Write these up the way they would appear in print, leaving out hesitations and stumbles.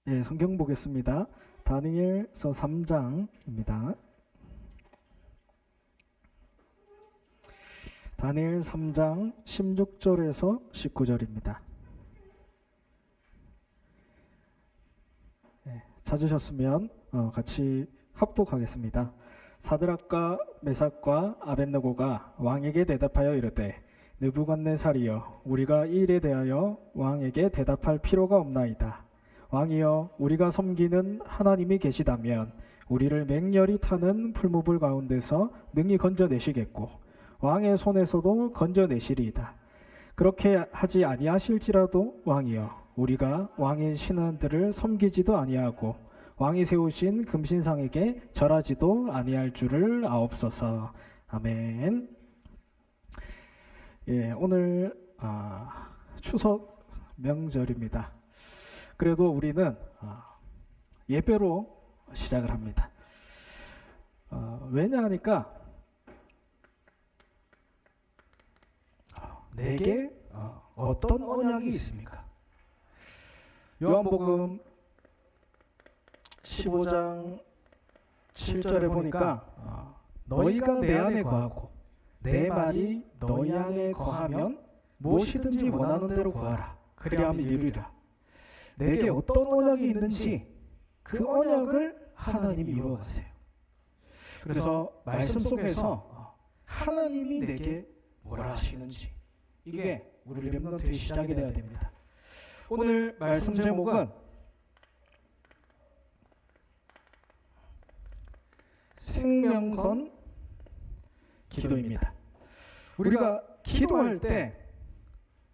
네, 성경 보겠습니다. 다니엘서 3장입니다. 다니엘 3장 16절에서 19절입니다. 네, 찾으셨으면 같이 합독하겠습니다. 사드락과 메삭과 아벳느고가 왕에게 대답하여 이르되 느부갓네살이여, 우리가 이 일에 대하여 왕에게 대답할 필요가 없나이다. 왕이여, 우리가 섬기는 하나님이 계시다면 우리를 맹렬히 타는 풀무불 가운데서 능히 건져내시겠고 왕의 손에서도 건져내시리이다. 그렇게 하지 아니하실지라도 왕이여, 우리가 왕의 신하들을 섬기지도 아니하고 왕이 세우신 금신상에게 절하지도 아니할 줄을 아옵소서. 아멘. 예, 오늘 추석 명절입니다. 그래도 우리는 예배로 시작을 합니다. 왜냐하니까 내게 어떤 언약이 있습니까? 요한복음 15장 7절에 보니까 너희가 내 안에 거하고 내 말이 너희 안에 거하면 무엇이든지 원하는 대로 구하라. 그리하면 이루리라. 내게 어떤 언약이 있는지 그 언약을 하나님이 이루어가세요. 그래서 말씀 속에서 하나님이 내게 뭐라 하시는지, 이게 우리 렘넌트의 시작이 되어야 됩니다. 오늘 말씀 제목은 생명건 기도입니다. 우리가 기도할 때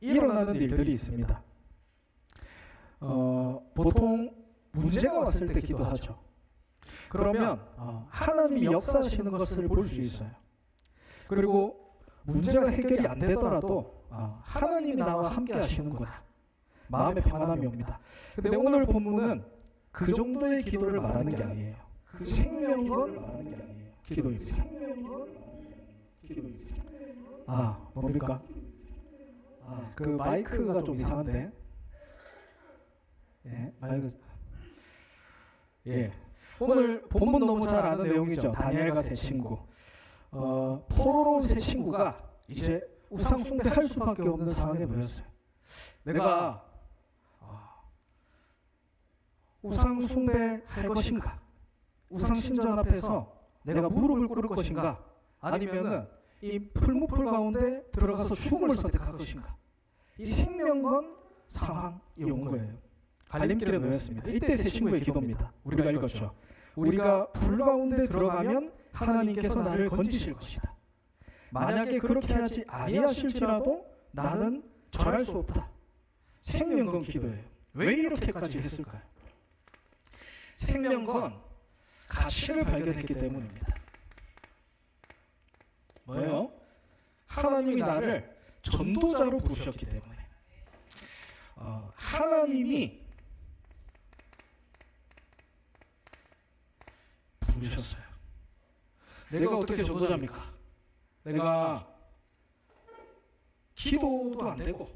일어나는 일들이 있습니다. 보통 문제가 왔을 때 기도하죠. 그러면 하나님이 역사하시는 것을 볼 수 있어요. 그리고 문제가 해결이 안 되더라도 하나님이 나와 함께 하시는구나, 마음의 평안함이 옵니다. 근데 오늘 본문은 그 정도의 기도를 말하는 게 아니에요. 그 생명건 말하는 게 아니에요. 기도입니다. 뭡니까? 그 마이크가 좀 이상한데. 예, 마이크. 예. 오늘 본문 너무 잘 아는 내용이죠. 다니엘과 세 친구. 포로로운 세 친구가 이제 우상 숭배할 수밖에 없는 상황에 놓였어요. 내가 우상 숭배할 것인가? 우상 신전 앞에서 내가 무릎을 꿇을 것인가? 아니면은 이 풀무풀 가운데 들어가서 죽음을 선택할 것인가? 이 생명건 상황이 온 거예요. 갈림길에 놓였습니다. 이때 세 친구의 기도입니다. 우리가 읽었죠. 우리가 불 가운데 들어가면 하나님께서 나를 건지실 것이다. 만약에 그렇게 하지 아니하실지라도 나는 절할 수 없다. 생명건 기도예요. 왜 이렇게까지 했을까요? 생명건 가치를 발견했기 때문입니다. 뭐예요? 하나님이 나를 전도자로 부르셨기 때문에. 하나님이 부르셨어요. 내가 어떻게 전도자입니까? 내가 기도도 안 되고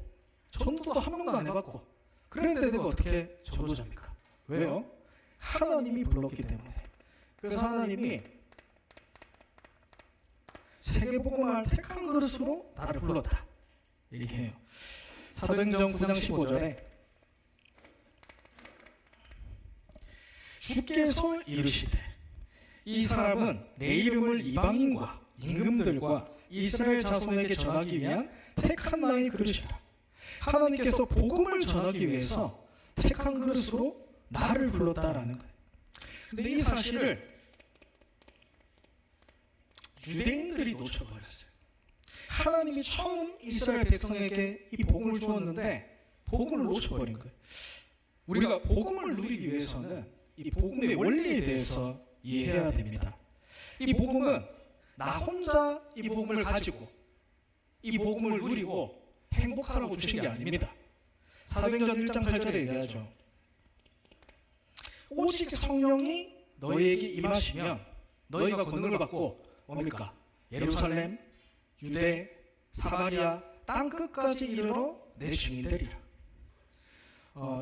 전도도 한 명도 안 해봤고, 그런데 내가 어떻게 전도자입니까? 왜요? 하나님이 불렀기 때문에. 그래서 하나님이 세계복음을 택한 그릇으로 나를 불렀다, 이렇게 해요. 사도행전 9장 15절에 주께서 이르시되 이 사람은 내 이름을 이방인과 임금들과 이스라엘 자손에게 전하기 위한 택한 나의 그릇이라. 하나님께서 복음을 전하기 위해서 택한 그릇으로 나를 불렀다라는 거예요. 근데 이 사실을 유대인들이 놓쳐버렸어요. 하나님이 처음 이스라엘 백성에게 이 복음을 주었는데 복음을 놓쳐버린 거예요. 우리가 복음을 누리기 위해서는 이 복음의 원리에 대해서 이해해야 됩니다. 이 복음은 나 혼자 이 복음을 가지고 이 복음을 누리고 행복하라고 주신 게 아닙니다. 사도행전 1장 8절에 얘기하죠. 오직 성령이 너희에게 임하시면 너희가 권능을 받고 뭡니까? 예루살렘, 유대, 사마리아 땅 끝까지 이르러 내 증인 되리라.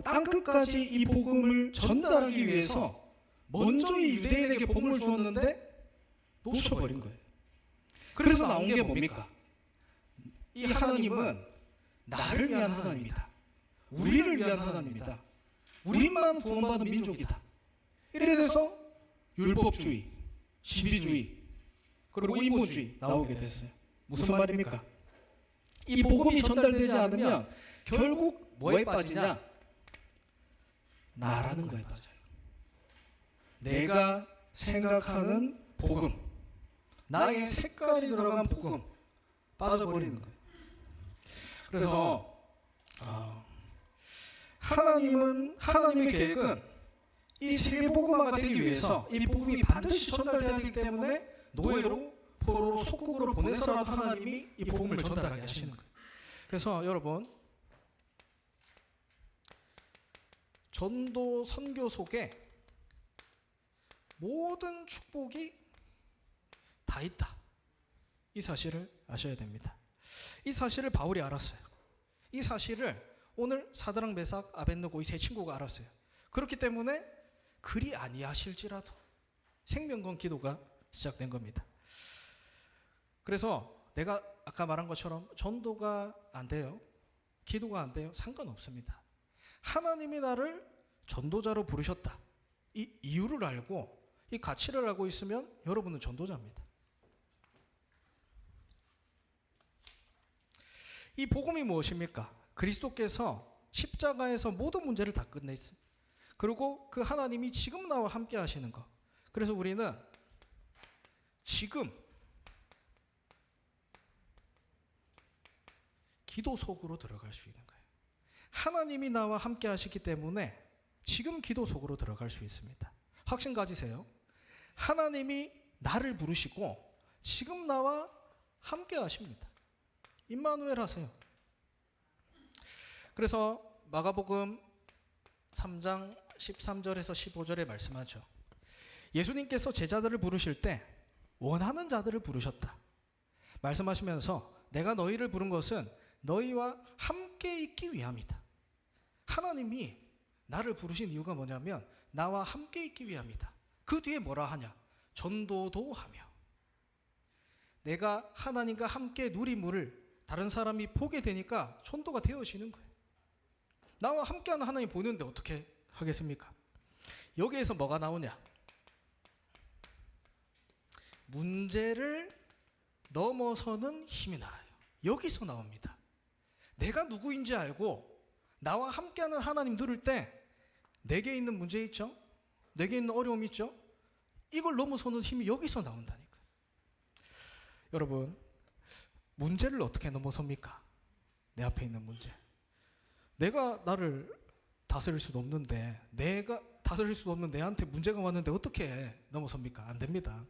땅 끝까지 이 복음을 전달하기 위해서 먼저 이 유대인에게 복음을 주었는데 놓쳐버린 거예요. 그래서 나온 게 뭡니까? 이 하나님은 나를 위한 하나님이다. 우리를 위한 하나님이다. 우리만 구원받은 민족이다. 이래 돼서 율법주의, 시비주의, 그리고 인본주의 나오게 됐어요. 무슨 말입니까? 이 복음이 전달되지 않으면 결국 뭐에 빠지냐? 나라는 거에 빠져요. 내가 생각하는 복음, 나의 색깔이 들어간 복음 빠져버리는 거예요. 그래서 하나님의 계획은 이 세계복음화가 되기 위해서 이 복음이 반드시 전달되어야 하기 때문에 노예로 포로로 속국으로 보내서라도 하나님이 이 복음을 전달하게 하시는 거예요. 그래서 여러분, 전도 선교 속에 모든 축복이 다 있다. 이 사실을 아셔야 됩니다. 이 사실을 바울이 알았어요. 이 사실을 오늘 사드락 메삭 아벳느고 이 세 친구가 알았어요. 그렇기 때문에 그리 아니하실지라도 생명건 기도가 시작된 겁니다. 그래서 내가 아까 말한 것처럼 전도가 안 돼요, 기도가 안 돼요, 상관없습니다. 하나님이 나를 전도자로 부르셨다, 이 이유를 알고 이 가치를 알고 있으면 여러분은 전도자입니다. 이 복음이 무엇입니까? 그리스도께서 십자가에서 모든 문제를 다 끝냈어요. 그리고 그 하나님이 지금 나와 함께 하시는 것. 그래서 우리는 지금 기도 속으로 들어갈 수 있는 거예요. 하나님이 나와 함께 하시기 때문에 지금 기도 속으로 들어갈 수 있습니다. 확신 가지세요. 하나님이 나를 부르시고 지금 나와 함께 하십니다. 임마누엘 하세요. 그래서 마가복음 3장 13절에서 15절에 말씀하죠. 예수님께서 제자들을 부르실 때 원하는 자들을 부르셨다. 말씀하시면서 내가 너희를 부른 것은 너희와 함께 있기 위함이다. 하나님이 나를 부르신 이유가 뭐냐면 나와 함께 있기 위함이다. 그 뒤에 뭐라 하냐? 전도도 하며. 내가 하나님과 함께 누림을 다른 사람이 보게 되니까 전도가 되어지는 거예요. 나와 함께하는 하나님 보는데 어떻게 하겠습니까? 여기에서 뭐가 나오냐? 문제를 넘어서는 힘이 나와요. 여기서 나옵니다. 내가 누구인지 알고 나와 함께하는 하나님 들을 때 내게 있는 문제 있죠? 내게 있는 어려움 있죠? 이걸 넘어서는 힘이 여기서 나온다니까요. 여러분, 문제를 어떻게 넘어섭니까? 내 앞에 있는 문제. 내가 나를 다스릴 수도 없는데, 내가 다스릴 수도 없는 내한테 문제가 왔는데 어떻게 넘어섭니까? 안 됩니다.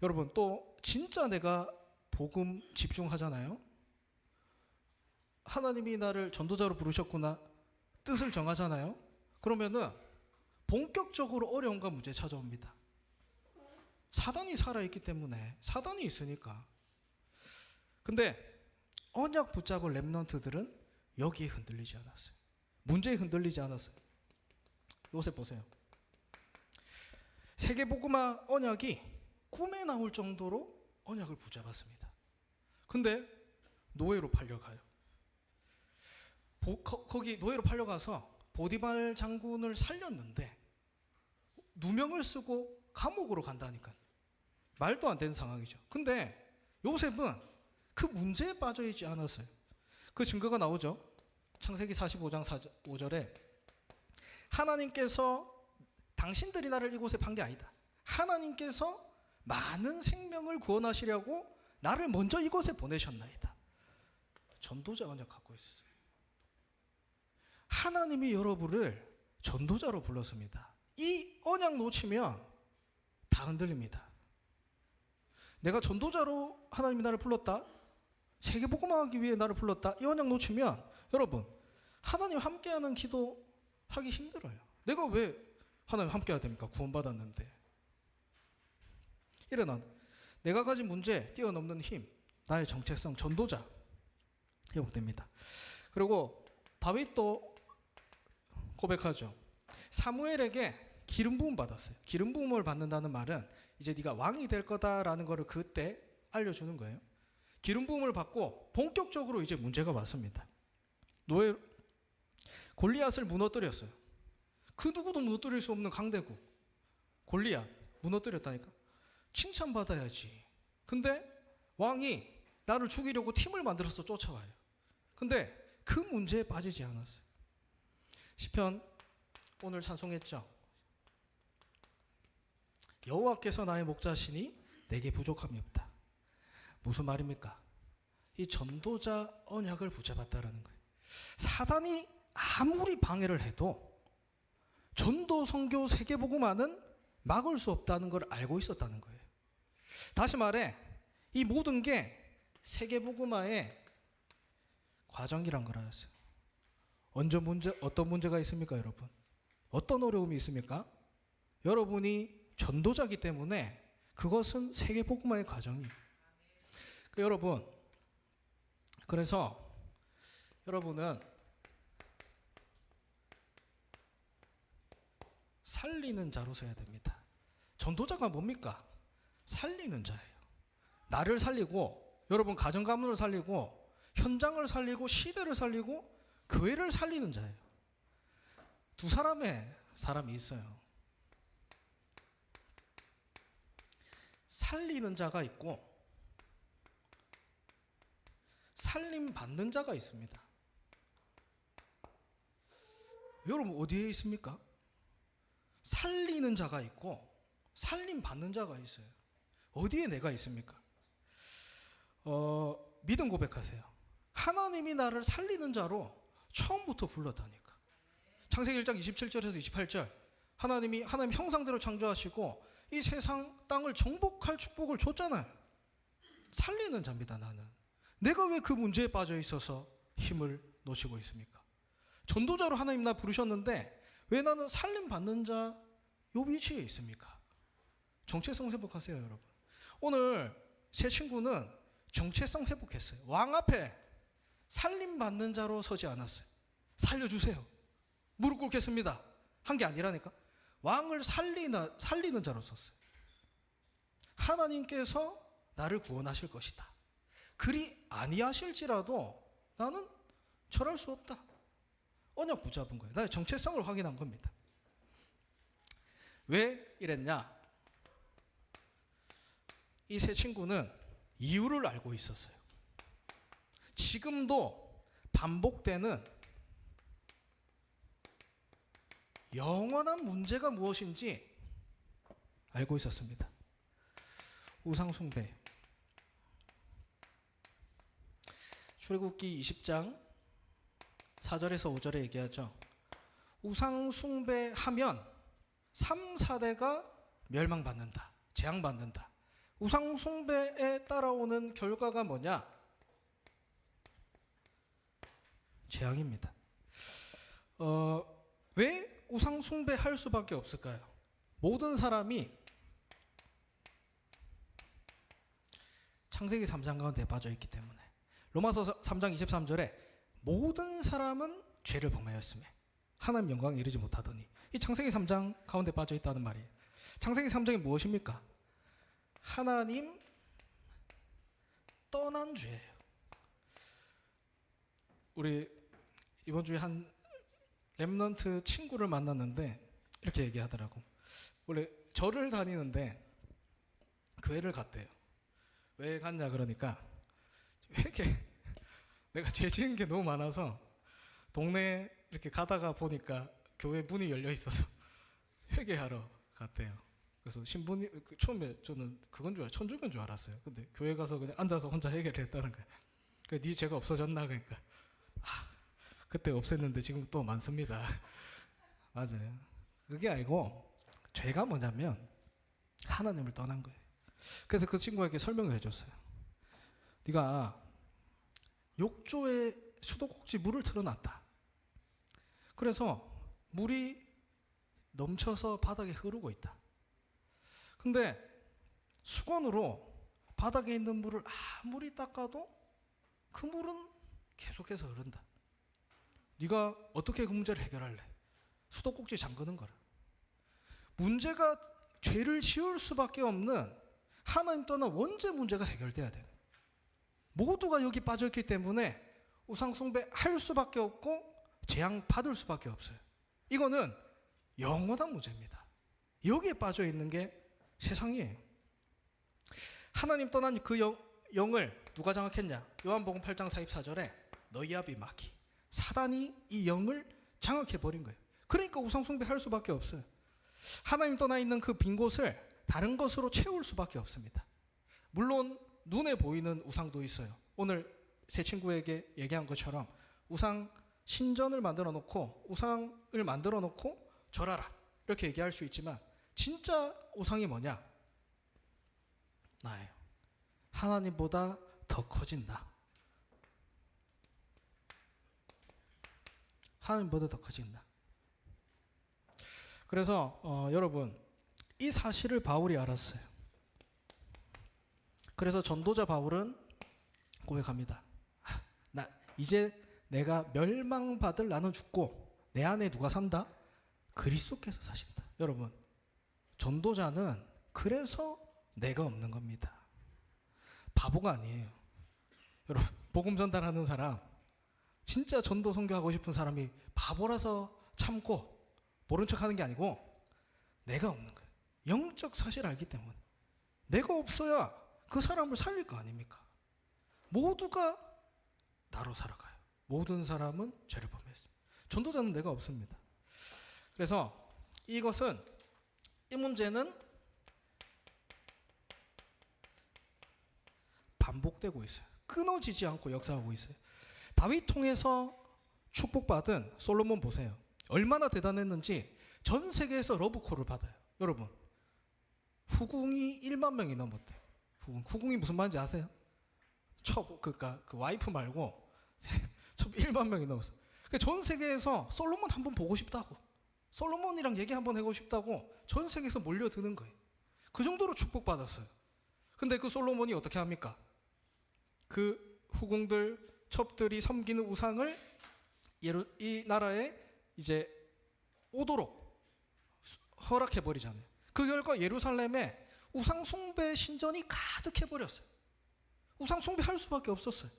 여러분, 또 진짜 내가 복음 집중하잖아요. 하나님이 나를 전도자로 부르셨구나, 뜻을 정하잖아요. 그러면은 본격적으로 어려움과 문제 찾아옵니다. 사단이 살아있기 때문에, 사단이 있으니까. 근데 언약 붙잡을 렘넌트들은 여기에 흔들리지 않았어요. 문제에 흔들리지 않았어요. 요새 보세요. 세계복음화 언약이 꿈에 나올 정도로 언약을 붙잡았습니다. 근데 노예로 팔려가요. 거기 노예로 팔려가서 보디발 장군을 살렸는데 누명을 쓰고 감옥으로 간다니까요. 말도 안 되는 상황이죠. 근데 요셉은 그 문제에 빠져있지 않았어요. 그 증거가 나오죠. 창세기 45장 5절에 하나님께서 당신들이 나를 이곳에 판 게 아니다. 하나님께서 많은 생명을 구원하시려고 나를 먼저 이곳에 보내셨나이다. 전도자 언약 갖고 있어요. 하나님이 여러분을 전도자로 불렀습니다. 이 언약 놓치면 다 흔들립니다. 내가 전도자로 하나님이 나를 불렀다, 세계복음화하기 위해 나를 불렀다, 이 언약 놓치면 여러분, 하나님 함께하는 기도 하기 힘들어요. 내가 왜 하나님 함께해야 됩니까? 구원받았는데. 일어난 내가 가진 문제 뛰어넘는 힘, 나의 정체성, 전도자 회복됩니다. 그리고 다윗도 고백하죠. 사무엘에게 기름 부음 받았어요. 기름 부음을 받는다는 말은 이제 네가 왕이 될 거다라는 거를 그때 알려주는 거예요. 기름 부음을 받고 본격적으로 이제 문제가 왔습니다. 골리앗을 무너뜨렸어요. 그 누구도 무너뜨릴 수 없는 강대국 골리앗 무너뜨렸다니까. 칭찬받아야지. 근데 왕이 나를 죽이려고 팀을 만들어서 쫓아와요. 근데 그 문제에 빠지지 않았어요. 시편 오늘 찬송했죠. 여호와께서 나의 목자시니 내게 부족함이 없다. 무슨 말입니까? 이 전도자 언약을 붙잡았다라는 거예요. 사단이 아무리 방해를 해도 전도 선교 세계복음화는 막을 수 없다는 걸 알고 있었다는 거예요. 다시 말해 이 모든 게 세계복음화의 과정이란 걸 알았어요. 어떤 문제가 있습니까, 여러분? 어떤 어려움이 있습니까? 여러분이 전도자이기 때문에 그것은 세계복음화의 과정이에요. 여러분, 그래서 여러분은 살리는 자로 서야 됩니다. 전도자가 뭡니까? 살리는 자예요. 나를 살리고, 여러분 가정 가문을 살리고, 현장을 살리고, 시대를 살리고, 교회를 살리는 자예요. 두 사람의 사람이 있어요. 살리는 자가 있고 살림 받는 자가 있습니다. 여러분 어디에 있습니까? 살리는 자가 있고 살림 받는 자가 있어요. 어디에 내가 있습니까? 믿음 고백하세요. 하나님이 나를 살리는 자로 처음부터 불렀다니까. 창세기 1장 27절에서 28절 하나님 형상대로 창조하시고 이 세상 땅을 정복할 축복을 줬잖아요. 살리는 자입니다. 나는 내가 왜 그 문제에 빠져 있어서 힘을 놓치고 있습니까? 전도자로 하나님 나 부르셨는데 왜 나는 살림 받는 자 요 위치에 있습니까? 정체성 회복하세요, 여러분. 오늘 새 친구는 정체성 회복했어요. 왕 앞에 살림 받는 자로 서지 않았어요. 살려주세요. 무릎 꿇겠습니다. 한 게 아니라니까. 왕을 살리는 자로 섰어요. 하나님께서 나를 구원하실 것이다. 그리 아니하실지라도 나는 절할 수 없다. 언약 붙잡은 거예요. 나의 정체성을 확인한 겁니다. 왜 이랬냐? 이 세 친구는 이유를 알고 있었어요. 지금도 반복되는 영원한 문제가 무엇인지 알고 있었습니다. 우상숭배. 출애굽기 20장 4절에서 5절에 얘기하죠. 우상숭배하면 3, 4대가 멸망받는다. 재앙받는다. 우상숭배에 따라오는 결과가 뭐냐? 재앙입니다. 왜 우상숭배할 수밖에 없을까요? 모든 사람이 창세기 3장 가운데 빠져있기 때문에. 로마서 3장 23절에 모든 사람은 죄를 범하였으며 하나님 영광에 이르지 못하더니, 이 창세기 3장 가운데 빠져있다는 말이에요. 창세기 3장이 무엇입니까? 하나님 떠난 죄예요. 우리 이번 주에 한 렘넌트 친구를 만났는데 이렇게 얘기하더라고. 원래 절을 다니는데 교회를 갔대요. 왜 갔냐 그러니까 내가 죄 지은 게 너무 많아서 동네에 이렇게 가다가 보니까 교회 문이 열려 있어서 회개하러 갔대요. 그래서 신부님, 처음에 저는 그건 줄 천주교인 줄 알았어요. 근데 교회 가서 그냥 앉아서 혼자 해결을 했다는 거예요. 네 죄가 없어졌나? 그러니까 그때 없앴는데 지금 또 많습니다. 맞아요. 그게 아니고 죄가 뭐냐면 하나님을 떠난 거예요. 그래서 그 친구에게 설명을 해줬어요. 네가 욕조에 수도꼭지 물을 틀어놨다. 그래서 물이 넘쳐서 바닥에 흐르고 있다. 근데 수건으로 바닥에 있는 물을 아무리 닦아도 그 물은 계속해서 흐른다. 네가 어떻게 그 문제를 해결할래? 수도꼭지 잠그는 거라. 문제가 죄를 지을 수밖에 없는 하나님 떠난 원죄 문제가 해결돼야 돼요. 모두가 여기 빠졌기 때문에 우상 숭배할 수밖에 없고 재앙 받을 수밖에 없어요. 이거는 영원한 문제입니다. 여기에 빠져 있는 게 세상이에요. 하나님 떠난 그 영을 누가 장악했냐? 요한복음 8장 44절에 너희 아비 마귀, 사단이 이 영을 장악해 버린 거예요. 그러니까 우상 숭배할 수밖에 없어요. 하나님 떠나 있는 그 빈 곳을 다른 것으로 채울 수밖에 없습니다. 물론 눈에 보이는 우상도 있어요. 오늘 새 친구에게 얘기한 것처럼 우상 신전을 만들어 놓고 우상을 만들어 놓고 절하라 이렇게 얘기할 수 있지만 진짜 우상이 뭐냐? 나예요. 하나님보다 더 커진 나. 하나님보다 더 커진 나. 그래서 여러분 이 사실을 바울이 알았어요. 그래서 전도자 바울은 고백합니다. 이제 내가 멸망받을 나는 죽고 내 안에 누가 산다? 그리스도께서 사신다. 여러분 전도자는 그래서 내가 없는 겁니다. 바보가 아니에요. 여러분 복음 전달하는 사람, 진짜 전도 선교하고 싶은 사람이 바보라서 참고 모른 척하는 게 아니고 내가 없는 거예요. 영적 사실 알기 때문에 내가 없어야 그 사람을 살릴 거 아닙니까? 모두가 나로 살아가요. 모든 사람은 죄를 범했습니다. 전도자는 내가 없습니다. 그래서 이 문제는 반복되고 있어요. 끊어지지 않고 역사하고 있어요. 다윗 통해서 축복받은 솔로몬 보세요. 얼마나 대단했는지 전 세계에서 러브콜을 받아요. 여러분 후궁이 1만 명이 넘었대요. 후궁이 무슨 말인지 아세요? 그러니까 그 와이프 말고 1만 명이 넘었어요. 전 세계에서 솔로몬 한번 보고 싶다고, 솔로몬이랑 얘기 한번 해보고 싶다고 전 세계에서 몰려드는 거예요. 그 정도로 축복받았어요. 근데 그 솔로몬이 어떻게 합니까? 그 후궁들, 첩들이 섬기는 우상을 이 나라에 이제 오도록 허락해버리잖아요. 그 결과 예루살렘에 우상 숭배 신전이 가득해버렸어요. 우상 숭배할 수밖에 없었어요.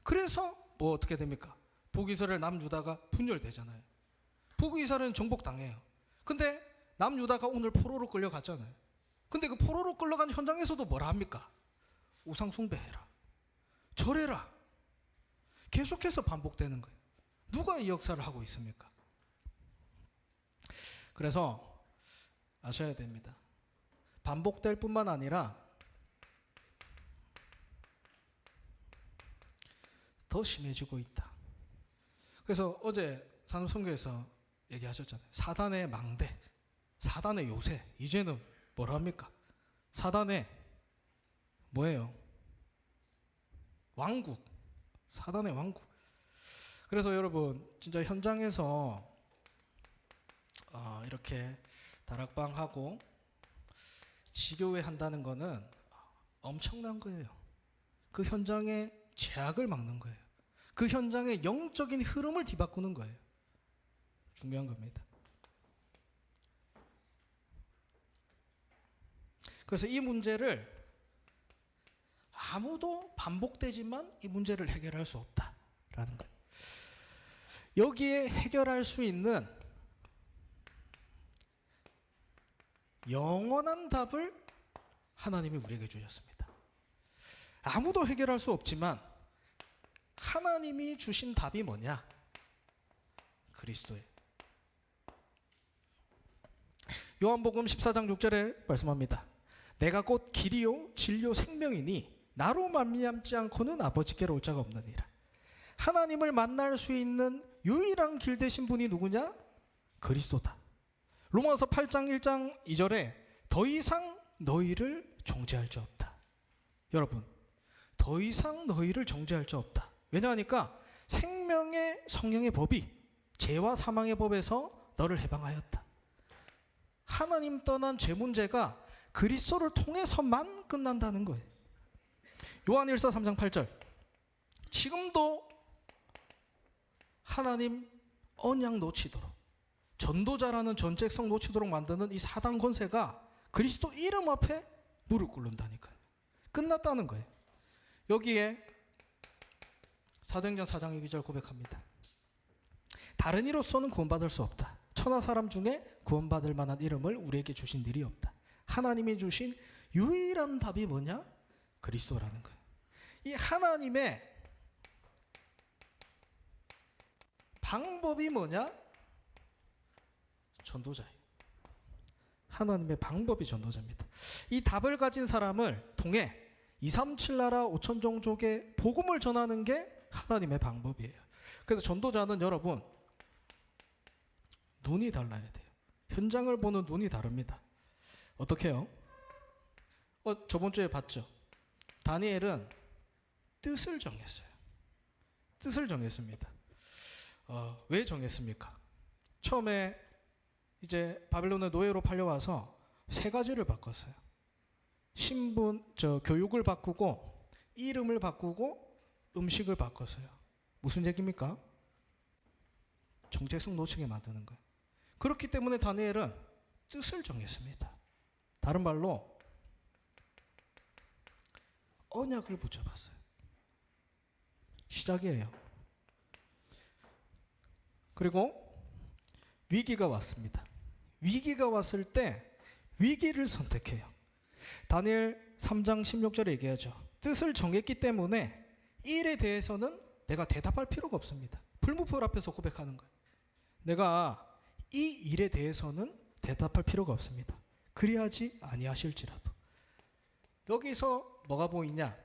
그래서 뭐 어떻게 됩니까? 북이스라엘 남유다가 분열되잖아요. 북이스라엘은 정복당해요. 근데 남유다가 오늘 포로로 끌려갔잖아요. 근데 그 포로로 끌려간 현장에서도 뭐라 합니까? 우상 숭배해라, 절해라. 계속해서 반복되는 거예요. 누가 이 역사를 하고 있습니까? 그래서 아셔야 됩니다. 반복될 뿐만 아니라 더 심해지고 있다. 그래서 어제 산업선교에서 얘기하셨잖아요. 사단의 망대, 사단의 요새. 이제는 뭐라 합니까? 사단의 뭐예요? 왕국. 사단의 왕국. 그래서 여러분 진짜 현장에서 이렇게 다락방하고 지교회 한다는 거는 엄청난 거예요. 그 현장에 죄악을 막는 거예요. 그 현장의 영적인 흐름을 뒤바꾸는 거예요. 중요한 겁니다. 그래서 이 문제를 아무도 반복되지만 이 문제를 해결할 수 없다라는 거예요. 여기에 해결할 수 있는 영원한 답을 하나님이 우리에게 주셨습니다. 아무도 해결할 수 없지만 하나님이 주신 답이 뭐냐? 그리스도예요. 요한복음 14장 6절에 말씀합니다. 내가 곧 길이요 진리요 생명이니 나로 말미암지 않고는 아버지께로 올 자가 없느니라. 하나님을 만날 수 있는 유일한 길 되신 분이 누구냐? 그리스도다. 로마서 8장 1장 2절에 더 이상 너희를 정죄할 자 없다. 여러분 더 이상 너희를 정죄할 자 없다. 왜냐하니까 생명의 성령의 법이 죄와 사망의 법에서 너를 해방하였다. 하나님 떠난 죄 문제가 그리스도를 통해서만 끝난다는 거예요. 요한일서 3장 8절 지금도 하나님 언약 놓치도록 전도자라는 전책성 놓치도록 만드는 이 사단 권세가 그리스도 이름 앞에 무릎 꿇는다니까요. 끝났다는 거예요. 여기에 사도행전 4장 2절 고백합니다. 다른 이로서는 구원받을 수 없다. 천하 사람 중에 구원받을 만한 이름을 우리에게 주신 일이 없다. 하나님이 주신 유일한 답이 뭐냐? 그리스도라는 거예요. 이 하나님의 방법이 뭐냐? 전도자예요. 하나님의 방법이 전도자입니다. 이 답을 가진 사람을 통해 237 나라 5천 종족의 복음을 전하는 게 하나님의 방법이에요. 그래서 전도자는 여러분 눈이 달라야 돼요. 현장을 보는 눈이 다릅니다. 어떻게 해요? 저번 주에 봤죠? 다니엘은 뜻을 정했어요. 뜻을 정했습니다. 왜 정했습니까? 처음에 이제 바벨론의 노예로 팔려와서 세 가지를 바꿨어요. 교육을 바꾸고 이름을 바꾸고 음식을 바꿨어요. 무슨 얘기입니까? 정체성 놓치게 만드는 거예요. 그렇기 때문에 다니엘은 뜻을 정했습니다. 다른 말로 언약을 붙여봤어요. 시작이에요. 그리고 위기가 왔습니다. 위기가 왔을 때 위기를 선택해요. 다니엘 3장 16절에 얘기하죠. 뜻을 정했기 때문에 이 일에 대해서는 내가 대답할 필요가 없습니다. 풀무불 앞에서 고백하는 거예요. 내가 이 일에 대해서는 대답할 필요가 없습니다. 그리하지 아니하실지라도. 여기서 뭐가 보이냐?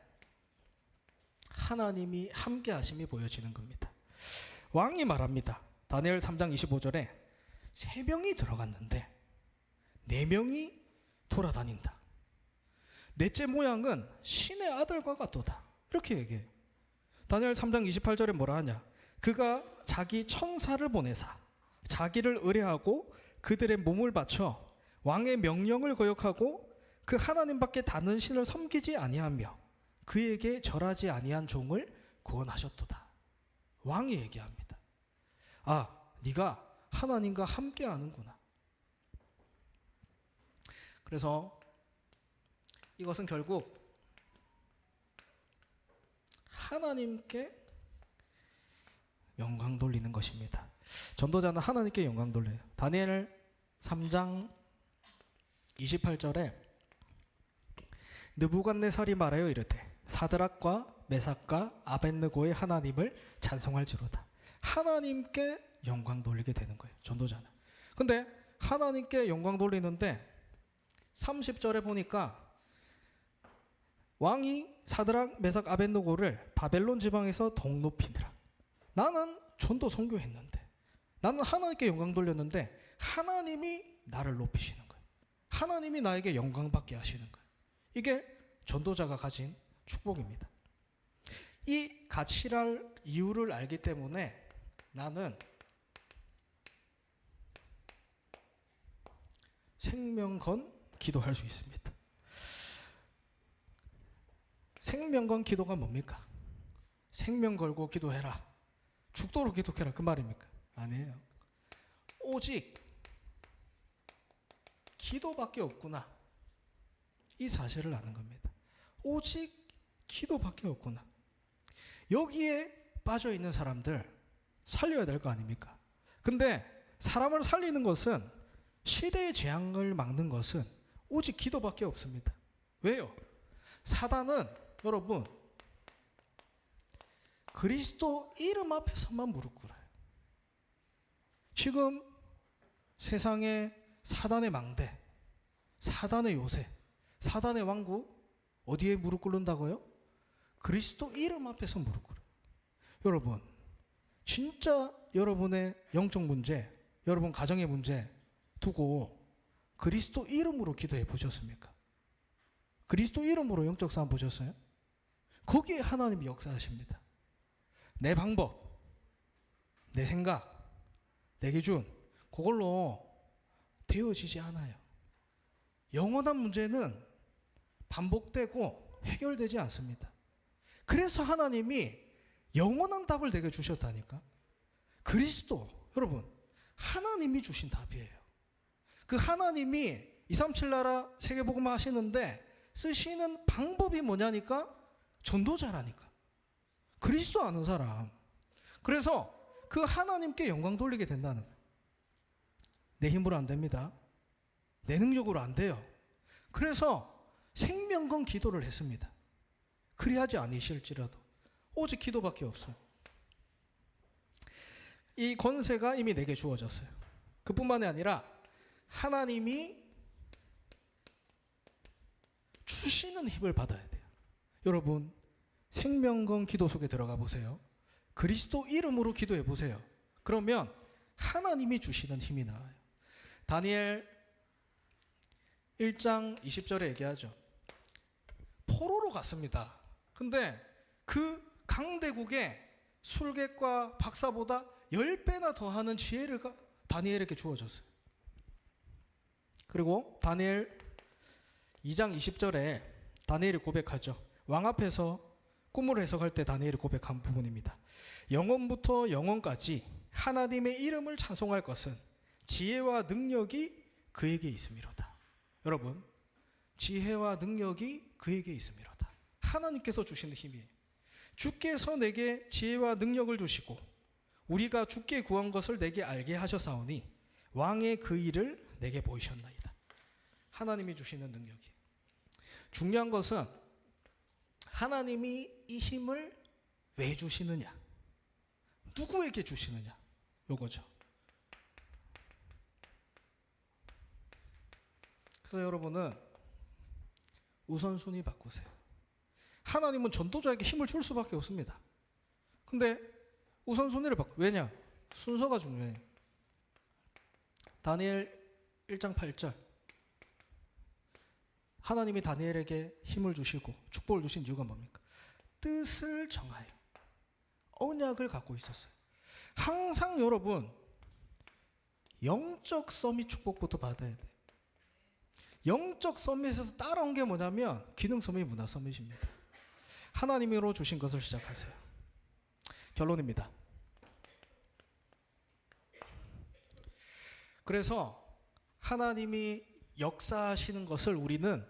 하나님이 함께 하심이 보여지는 겁니다. 왕이 말합니다. 다니엘 3장 25절에 3명이 들어갔는데 4명이 돌아다닌다. 넷째 모양은 신의 아들과 같도다. 이렇게 얘기해요. 다니엘 3장 28절에 뭐라 하냐? 그가 자기 천사를 보내사 자기를 의뢰하고 그들의 몸을 바쳐 왕의 명령을 거역하고 그 하나님밖에 다른 신을 섬기지 아니하며 그에게 절하지 아니한 종을 구원하셨도다. 왕이 얘기합니다. 네가 하나님과 함께 하는구나. 그래서 이것은 결국 하나님께 영광 돌리는 것입니다. 전도자는 하나님께 영광 돌려요. 다니엘 3장 28절에 느부갓네살이 말하여 이르되 사드락과 메삭과 아벳느고의 하나님을 찬송할지로다. 하나님께 영광 돌리게 되는 거예요. 전도자는. 근데 하나님께 영광 돌리는데 30절에 보니까 왕이 사드락, 메삭, 아벳느고를 바벨론 지방에서 동롭히니라. 나는 전도 선교했는데, 나는 하나님께 영광 돌렸는데 하나님이 나를 높이시는 거예요. 하나님이 나에게 영광 받게 하시는 거예요. 이게 전도자가 가진 축복입니다. 이 가치랄 이유를 알기 때문에 나는 생명 건 기도할 수 있습니다. 생명 건 기도가 뭡니까? 생명 걸고 기도해라. 죽도록 기도해라. 그 말입니까? 아니에요. 오직 기도밖에 없구나. 이 사실을 아는 겁니다. 오직 기도밖에 없구나. 여기에 빠져 있는 사람들 살려야 될 거 아닙니까? 근데 사람을 살리는 것은, 시대의 재앙을 막는 것은 오직 기도밖에 없습니다. 왜요? 사단은 여러분 그리스도 이름 앞에서만 무릎 꿇어요. 지금 세상의 사단의 망대, 사단의 요새, 사단의 왕국 어디에 무릎 꿇는다고요? 그리스도 이름 앞에서 무릎 꿇어요. 여러분 진짜 여러분의 영적 문제, 여러분 가정의 문제 두고 그리스도 이름으로 기도해 보셨습니까? 그리스도 이름으로 영적 싸움 보셨어요? 거기에 하나님이 역사하십니다. 내 방법, 내 생각, 내 기준, 그걸로 되어지지 않아요. 영원한 문제는 반복되고 해결되지 않습니다. 그래서 하나님이 영원한 답을 내게 주셨다니까. 그리스도, 여러분 하나님이 주신 답이에요. 그 하나님이 237 나라 세계복음 하시는데 쓰시는 방법이 뭐냐니까 전도자라니까. 그리스도 아는 사람. 그래서 그 하나님께 영광 돌리게 된다는 거예요. 내 힘으로 안 됩니다. 내 능력으로 안 돼요. 그래서 생명건 기도를 했습니다. 그리하지 아니실지라도 오직 기도밖에 없어요. 이 권세가 이미 내게 주어졌어요. 그뿐만이 아니라 하나님이 주시는 힘을 받아야 돼요. 여러분 생명건 기도 속에 들어가 보세요. 그리스도 이름으로 기도해 보세요. 그러면 하나님이 주시는 힘이 나와요. 다니엘 1장 20절에 얘기하죠. 포로로 갔습니다. 근데 그 강대국의 술객과 박사보다 10배나 더하는 지혜를 다니엘에게 주어졌어요. 그리고 다니엘 2장 20절에 다니엘이 고백하죠. 왕 앞에서 꿈을 해석할 때 다니엘이 고백한 부분입니다. 영원부터 영원까지 하나님의 이름을 찬송할 것은 지혜와 능력이 그에게 있음이로다. 여러분, 지혜와 능력이 그에게 있음이로다. 하나님께서 주시는 힘이에요. 주께서 내게 지혜와 능력을 주시고 우리가 주께 구한 것을 내게 알게 하셨사오니 왕의 그 일을 내게 보이셨나이다. 하나님이 주시는 능력이. 중요한 것은 하나님이 이 힘을 왜 주시느냐, 누구에게 주시느냐, 요거죠. 그래서 여러분은 우선순위 바꾸세요. 하나님은 전도자에게 힘을 줄 수밖에 없습니다. 근데 우선순위를 바꿔. 왜냐? 순서가 중요해요. 다니엘 1장 8절. 하나님이 다니엘에게 힘을 주시고 축복을 주신 이유가 뭡니까? 뜻을 정하여 언약을 갖고 있었어요. 항상 여러분 영적 서밋 축복부터 받아야 돼요. 영적 서밋에서 따라온 게 뭐냐면 기능 서밋, 문화 서밋입니다. 하나님으로 주신 것을 시작하세요. 결론입니다. 그래서 하나님이 역사하시는 것을 우리는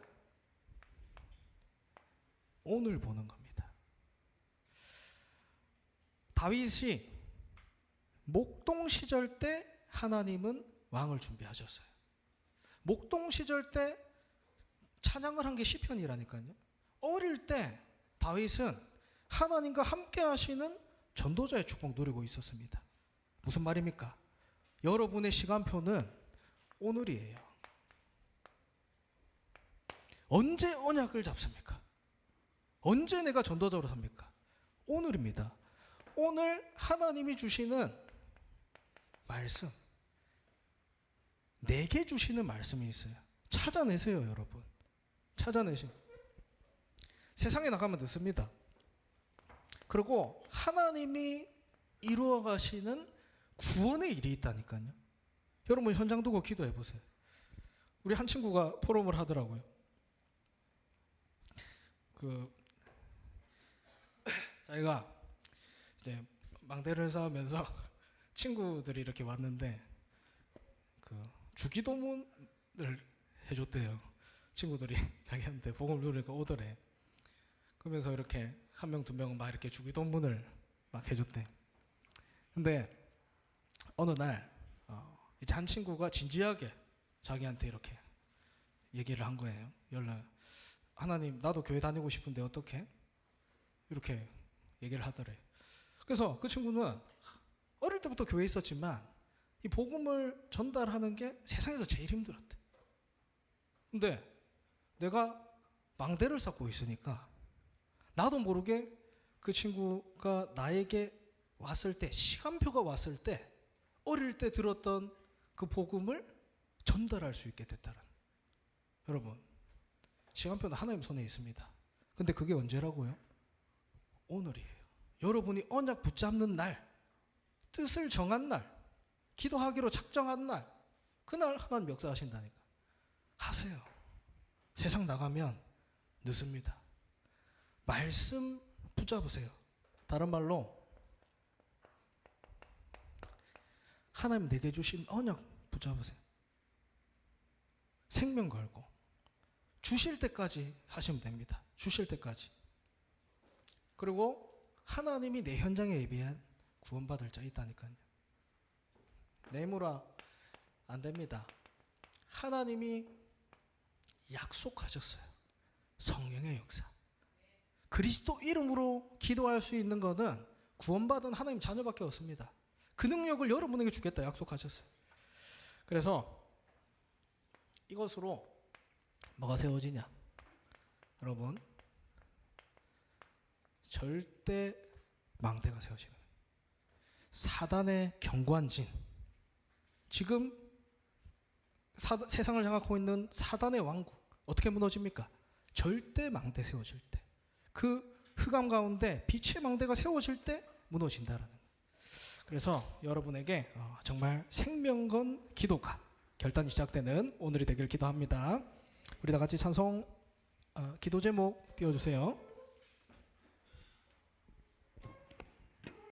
오늘 보는 겁니다. 다윗이 목동 시절 때 하나님은 왕을 준비하셨어요. 목동 시절 때 찬양을 한 게 시편이라니까요. 어릴 때 다윗은 하나님과 함께 하시는 전도자의 축복 누리고 있었습니다. 무슨 말입니까? 여러분의 시간표는 오늘이에요. 언제 언약을 잡습니까? 언제 내가 전도자로 삽니까? 오늘입니다. 오늘 하나님이 주시는 말씀, 내게 주시는 말씀이 있어요. 찾아내세요, 여러분. 찾아내세요. 세상에 나가면 늦습니다. 그리고 하나님이 이루어 가시는 구원의 일이 있다니까요. 여러분 현장 두고 기도해 보세요. 우리 한 친구가 포럼을 하더라고요. 자기가 이제 망대를 쌓으면서 친구들이 이렇게 왔는데 주기도문을 해줬대요. 친구들이 자기한테 복음을 누리니까 오더래. 그러면서 이렇게 한 명, 두 명은 막 이렇게 주기도문을 막 해줬대. 근데 어느 날 이제 한 친구가 진지하게 자기한테 이렇게 얘기를 한 거예요. 하나님, 나도 교회 다니고 싶은데 어떻게? 이렇게 얘기를 하더래. 그래서 그 친구는 어릴 때부터 교회에 있었지만 이 복음을 전달하는 게 세상에서 제일 힘들었대. 근데 내가 망대를 쌓고 있으니까 나도 모르게 그 친구가 나에게 왔을 때, 시간표가 왔을 때 어릴 때 들었던 그 복음을 전달할 수 있게 됐다는. 여러분, 시간표는 하나님 손에 있습니다. 근데 그게 언제라고요? 오늘이에요. 여러분이 언약 붙잡는 날, 뜻을 정한 날, 기도하기로 작정한 날, 그날 하나님 역사하신다니까. 하세요. 세상 나가면 늦습니다. 말씀 붙잡으세요. 다른 말로 하나님 내게 주신 언약 붙잡으세요. 생명 걸고 주실 때까지 하시면 됩니다. 주실 때까지. 그리고 하나님이 내 현장에 예비한 구원받을 자 있다니까요. 내무라 안 됩니다. 하나님이 약속하셨어요. 성령의 역사. 그리스도 이름으로 기도할 수 있는 것은 구원받은 하나님 자녀밖에 없습니다. 그 능력을 여러분에게 주겠다 약속하셨어요. 그래서 이것으로 뭐가 세워지냐? 여러분, 절대 망대가 세워지는 거예요. 사단의 경관진. 지금 세상을 장악하고 있는 사단의 왕국 어떻게 무너집니까? 절대 망대 세워질 때, 그 흑암 가운데 빛의 망대가 세워질 때 무너진다라는 거예요. 그래서 여러분에게 정말 생명건 기도가 결단이 시작되는 오늘이 되길 기도합니다. 우리 다 같이 찬송 기도 제목 띄워주세요.